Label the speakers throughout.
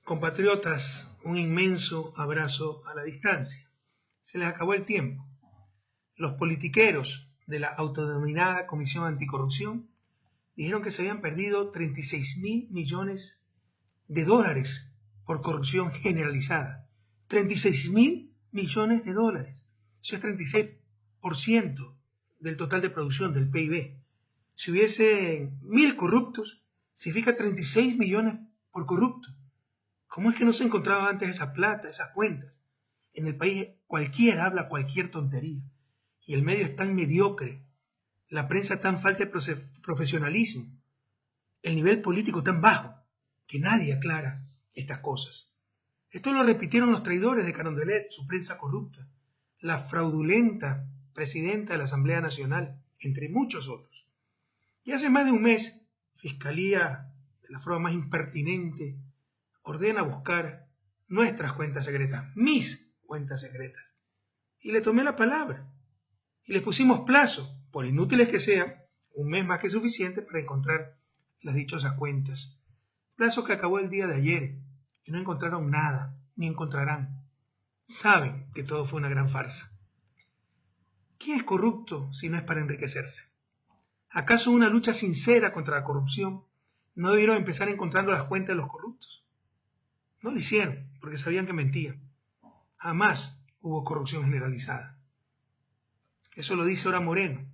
Speaker 1: Compatriotas, un inmenso abrazo a la distancia. Se les acabó el tiempo. Los politiqueros de la autodenominada Comisión Anticorrupción dijeron que se habían perdido 36.000 millones de dólares por corrupción generalizada. 36.000 millones de dólares. Eso es 36% del total de producción del PIB. Si hubiese 1.000 corruptos, significa 36 millones por corrupto. ¿Cómo es que no se encontraba antes esa plata, esas cuentas? En el país cualquiera habla cualquier tontería y el medio es tan mediocre, la prensa tan falta de profesionalismo, el nivel político tan bajo, que nadie aclara estas cosas. Esto lo repitieron los traidores de Carondelet, su prensa corrupta, la fraudulenta presidenta de la Asamblea Nacional, entre muchos otros. Y hace más de un mes, Fiscalía, de la forma más impertinente, ordena buscar nuestras cuentas secretas, mis cuentas secretas. Y le tomé la palabra. Y les pusimos plazo, por inútiles que sean, un mes más que suficiente para encontrar las dichosas cuentas. Plazo que acabó el día de ayer y no encontraron nada, ni encontrarán. Saben que todo fue una gran farsa. ¿Quién es corrupto si no es para enriquecerse? ¿Acaso una lucha sincera contra la corrupción no debieron empezar encontrando las cuentas de los corruptos? No lo hicieron, porque sabían que mentían. Jamás hubo corrupción generalizada. Eso lo dice ahora Moreno.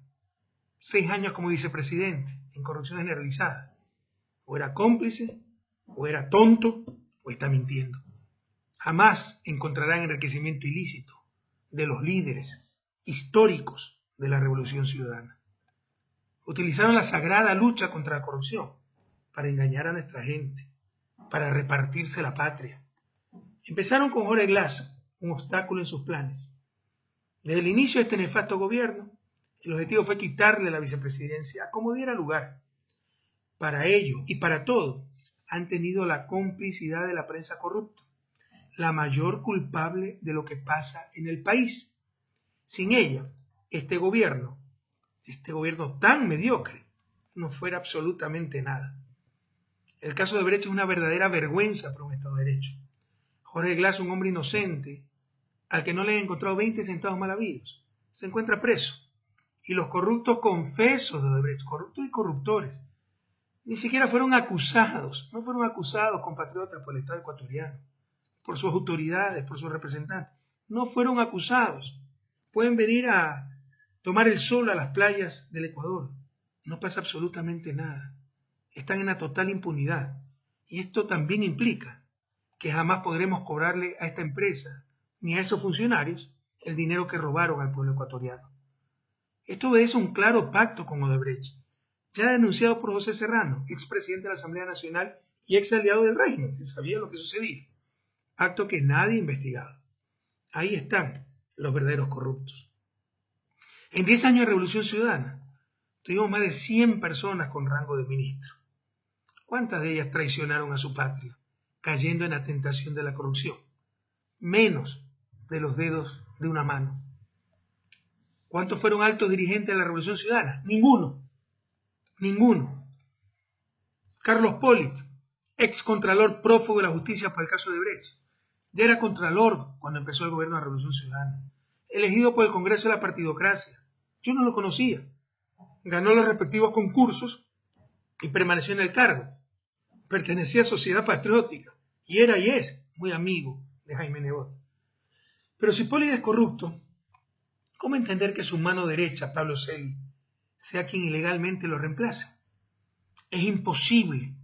Speaker 1: 6 años como vicepresidente en corrupción generalizada. O era cómplice, o era tonto, o está mintiendo. Jamás encontrarán enriquecimiento ilícito de los líderes históricos de la Revolución Ciudadana. Utilizaron la sagrada lucha contra la corrupción para engañar a nuestra gente, para repartirse la patria. Empezaron con Jorge Glass, un obstáculo en sus planes. Desde el inicio de este nefasto gobierno, el objetivo fue quitarle la vicepresidencia a como diera lugar. Para ello y para todo, han tenido la complicidad de la prensa corrupta, la mayor culpable de lo que pasa en el país. Sin ella, este gobierno tan mediocre, no fuera absolutamente nada. El caso de Brecht es una verdadera vergüenza para un Estado de Derecho. Jorge Glass, un hombre inocente, al que no le han encontrado 20 centavos mal habidos, se encuentra preso. Y los corruptos confesos de Odebrecht, corruptos y corruptores, ni siquiera fueron acusados, no fueron acusados, compatriotas, por el Estado ecuatoriano, por sus autoridades, por sus representantes, no fueron acusados. Pueden venir a tomar el sol a las playas del Ecuador, no pasa absolutamente nada, están en la total impunidad. Y esto también implica que jamás podremos cobrarle a esta empresa ni a esos funcionarios el dinero que robaron al pueblo ecuatoriano. Esto obedece a un claro pacto con Odebrecht, ya denunciado por José Serrano, expresidente de la Asamblea Nacional y ex aliado del régimen, que sabía lo que sucedía. Acto que nadie ha investigado. Ahí están los verdaderos corruptos. En 10 años de Revolución Ciudadana, tuvimos más de 100 personas con rango de ministro. ¿Cuántas de ellas traicionaron a su patria, cayendo en la tentación de la corrupción? Menos de los dedos de una mano. ¿Cuántos fueron altos dirigentes de la Revolución Ciudadana? Ninguno. Ninguno. Carlos Polit, ex contralor prófugo de la justicia por el caso de Brecht, ya era contralor cuando empezó el gobierno de la Revolución Ciudadana, elegido por el Congreso de la Partidocracia. Yo no lo conocía. Ganó los respectivos concursos y permaneció en el cargo. Pertenecía a Sociedad Patriótica y era y es muy amigo de Jaime Nebot. Pero si Polit es corrupto, ¿cómo entender que su mano derecha, Pablo Celi, sea quien ilegalmente lo reemplace? Es imposible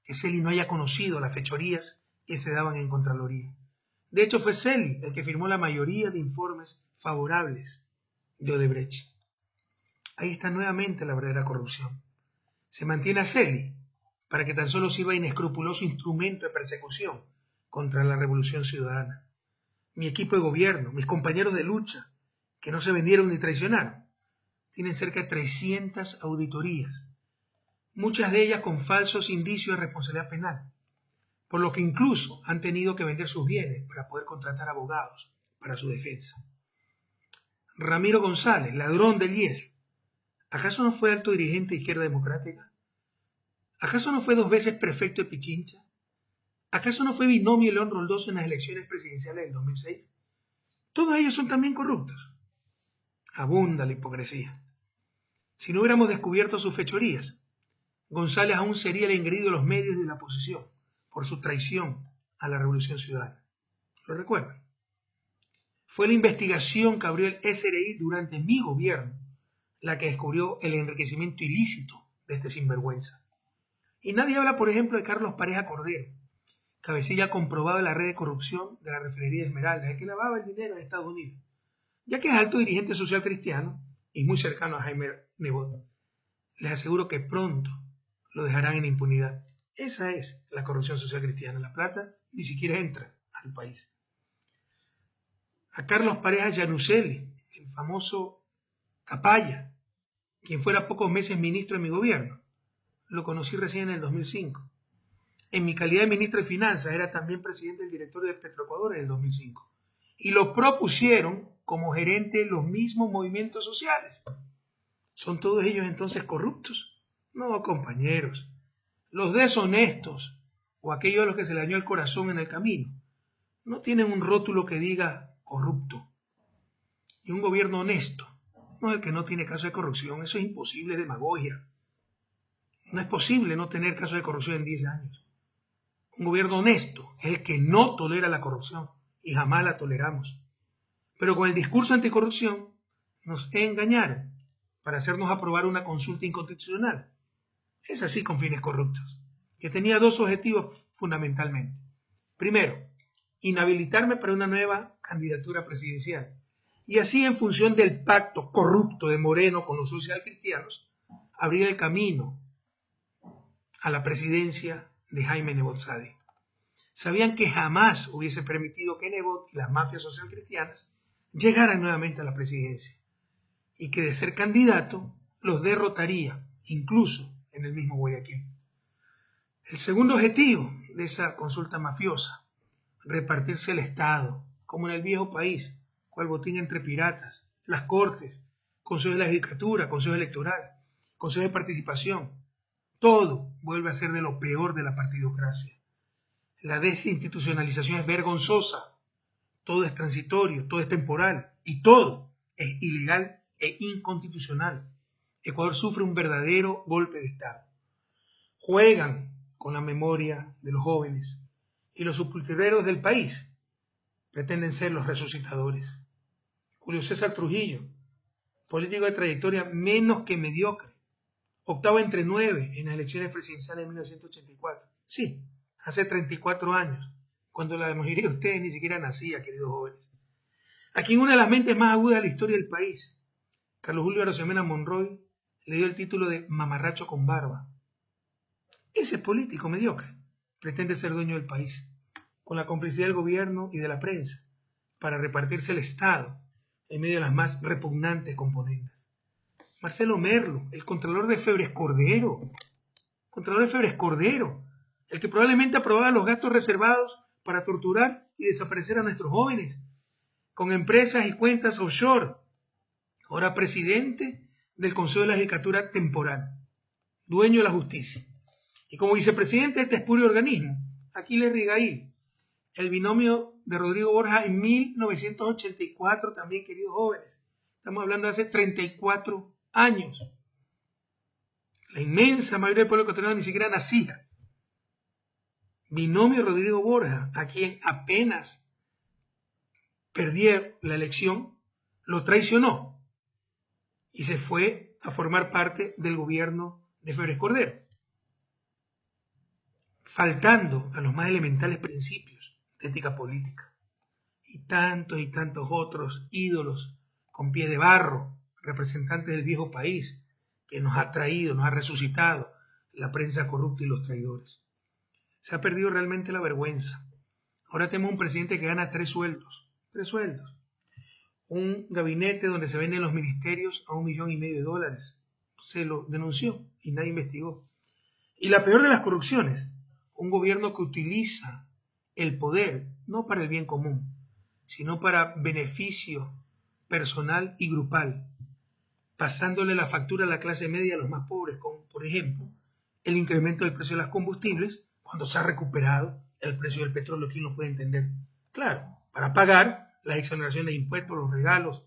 Speaker 1: que Celi no haya conocido las fechorías que se daban en Contraloría. De hecho, fue Celi el que firmó la mayoría de informes favorables de Odebrecht. Ahí está nuevamente la verdadera corrupción. Se mantiene a Celi para que tan solo sirva de inescrupuloso instrumento de persecución contra la Revolución Ciudadana. Mi equipo de gobierno, mis compañeros de lucha, que no se vendieron ni traicionaron, tienen cerca de 300 auditorías, muchas de ellas con falsos indicios de responsabilidad penal, por lo que incluso han tenido que vender sus bienes para poder contratar abogados para su defensa. Ramiro González, ladrón del IES, ¿acaso no fue alto dirigente de Izquierda Democrática? ¿Acaso no fue 2 veces prefecto de Pichincha? ¿Acaso no fue binomio León Roldoso en las elecciones presidenciales del 2006? Todos ellos son también corruptos. Abunda la hipocresía. Si no hubiéramos descubierto sus fechorías, González aún sería el engreído de los medios de la oposición por su traición a la Revolución Ciudadana. ¿Lo recuerdan? Fue la investigación que abrió el SRI durante mi gobierno la que descubrió el enriquecimiento ilícito de este sinvergüenza. Y nadie habla, por ejemplo, de Carlos Pareja Cordero, cabecilla comprobado de la red de corrupción de la refinería de Esmeralda, el que lavaba el dinero de Estados Unidos, ya que es alto dirigente social cristiano y muy cercano a Jaime Nebot. Les aseguro que pronto lo dejarán en impunidad. Esa es la corrupción social cristiana. La plata ni siquiera entra al país. A Carlos Pareja Llanuselli, el famoso Capaya, quien fuera pocos meses ministro de mi gobierno, lo conocí recién en el 2005. En mi calidad de ministro de Finanzas era también presidente del directorio de Petroecuador en el 2005. Y lo propusieron como gerente de los mismos movimientos sociales. ¿Son todos ellos entonces corruptos? No, compañeros. Los deshonestos o aquellos a los que se le dañó el corazón en el camino no tienen un rótulo que diga corrupto. Y un gobierno honesto no es el que no tiene caso de corrupción. Eso es imposible, demagogia. No es posible no tener caso de corrupción en 10 años. Un gobierno honesto es el que no tolera la corrupción y jamás la toleramos. Pero con el discurso anticorrupción nos engañaron para hacernos aprobar una consulta inconstitucional. Es así con fines corruptos, que tenía dos objetivos fundamentalmente. Primero, inhabilitarme para una nueva candidatura presidencial. Y así, en función del pacto corrupto de Moreno con los socialcristianos, abrir el camino a la presidencia de Jaime Nebot Sade. Sabían que jamás hubiese permitido que Nebot y las mafias socialcristianas llegaran nuevamente a la presidencia y que de ser candidato los derrotaría, incluso en el mismo Guayaquil. El segundo objetivo de esa consulta mafiosa, repartirse el Estado, como en el viejo país, cual botín entre piratas, las cortes, consejos de la judicatura, consejo electoral, consejo de participación, todo vuelve a ser de lo peor de la partidocracia. La desinstitucionalización es vergonzosa, todo es transitorio, todo es temporal y todo es ilegal e inconstitucional. Ecuador sufre un verdadero golpe de Estado. Juegan con la memoria de los jóvenes y los sepultureros del país pretenden ser los resucitadores. Julio César Trujillo, político de trayectoria menos que mediocre, octavo entre 9 en las elecciones presidenciales de 1984. Sí, hace 34 años, cuando la mayoría de ustedes ni siquiera nacía, queridos jóvenes. A quien una de las mentes más agudas de la historia del país, Carlos Julio Arosemena Monroy, le dio el título de mamarracho con barba. Ese político mediocre pretende ser dueño del país, con la complicidad del gobierno y de la prensa, para repartirse el Estado en medio de las más repugnantes componentes. Marcelo Merlo, el contralor de Febres Cordero, el que probablemente aprobaba los gastos reservados para torturar y desaparecer a nuestros jóvenes, con empresas y cuentas offshore, ahora presidente del Consejo de la Judicatura Temporal, dueño de la justicia. Y como vicepresidente de este espurio organismo, Aquiles Rigail, el binomio de Rodrigo Borja en 1984 también, queridos jóvenes. Estamos hablando de hace 34 años. La inmensa mayoría del pueblo ecuatoriano ni siquiera nacía. Binomio Rodrigo Borja, a quien apenas perdió la elección, lo traicionó y se fue a formar parte del gobierno de Febres Cordero, faltando a los más elementales principios de ética política. Y tantos otros ídolos con pies de barro, representantes del viejo país, que nos ha traído, nos ha resucitado la prensa corrupta y los traidores. Se ha perdido realmente la vergüenza. Ahora tenemos un presidente que gana 3 sueldos. 3 sueldos. Un gabinete donde se venden los ministerios a $1,5 millones. Se lo denunció y nadie investigó. Y la peor de las corrupciones, un gobierno que utiliza el poder no para el bien común, sino para beneficio personal y grupal, pasándole la factura a la clase media y a los más pobres, con, por ejemplo, el incremento del precio de los combustibles, cuando se ha recuperado el precio del petróleo, ¿quién lo puede entender? Claro, para pagar las exoneraciones de impuestos, los regalos,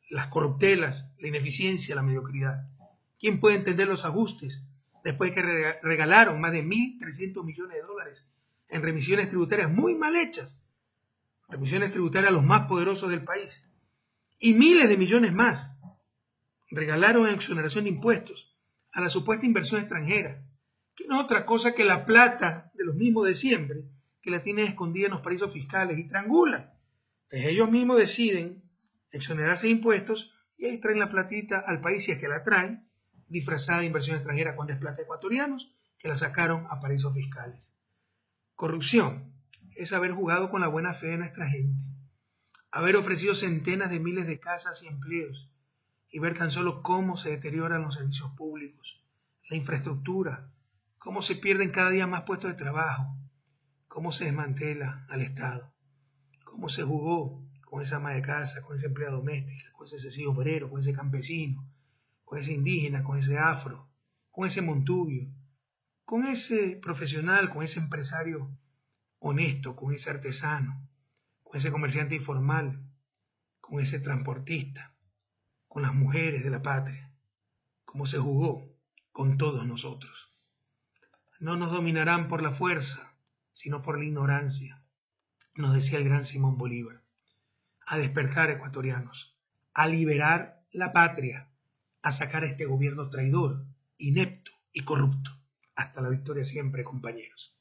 Speaker 1: las corruptelas, la ineficiencia, la mediocridad. ¿Quién puede entender los ajustes después de que regalaron más de 1.300 millones de dólares en remisiones tributarias muy mal hechas? Remisiones tributarias a los más poderosos del país. Y miles de millones más regalaron en exoneración de impuestos a la supuesta inversión extranjera, que no es otra cosa que la plata de los mismos de siempre, que la tienen escondida en los paraísos fiscales y triangulan. Entonces ellos mismos deciden exonerarse de impuestos y ahí traen la platita al país, si es que la traen, disfrazada de inversión extranjera cuando es plata de ecuatorianos que la sacaron a paraísos fiscales. Corrupción es haber jugado con la buena fe de nuestra gente, haber ofrecido centenas de miles de casas y empleos y ver tan solo cómo se deterioran los servicios públicos, la infraestructura, cómo se pierden cada día más puestos de trabajo, cómo se desmantela al Estado, cómo se jugó con esa ama de casa, con esa empleada doméstica, con ese sencillo obrero, con ese campesino, con ese indígena, con ese afro, con ese montubio, con ese profesional, con ese empresario honesto, con ese artesano, con ese comerciante informal, con ese transportista, con las mujeres de la patria, como se jugó con todos nosotros. No nos dominarán por la fuerza, sino por la ignorancia, nos decía el gran Simón Bolívar. A despertar, ecuatorianos, a liberar la patria, a sacar a este gobierno traidor, inepto y corrupto. Hasta la victoria siempre, compañeros.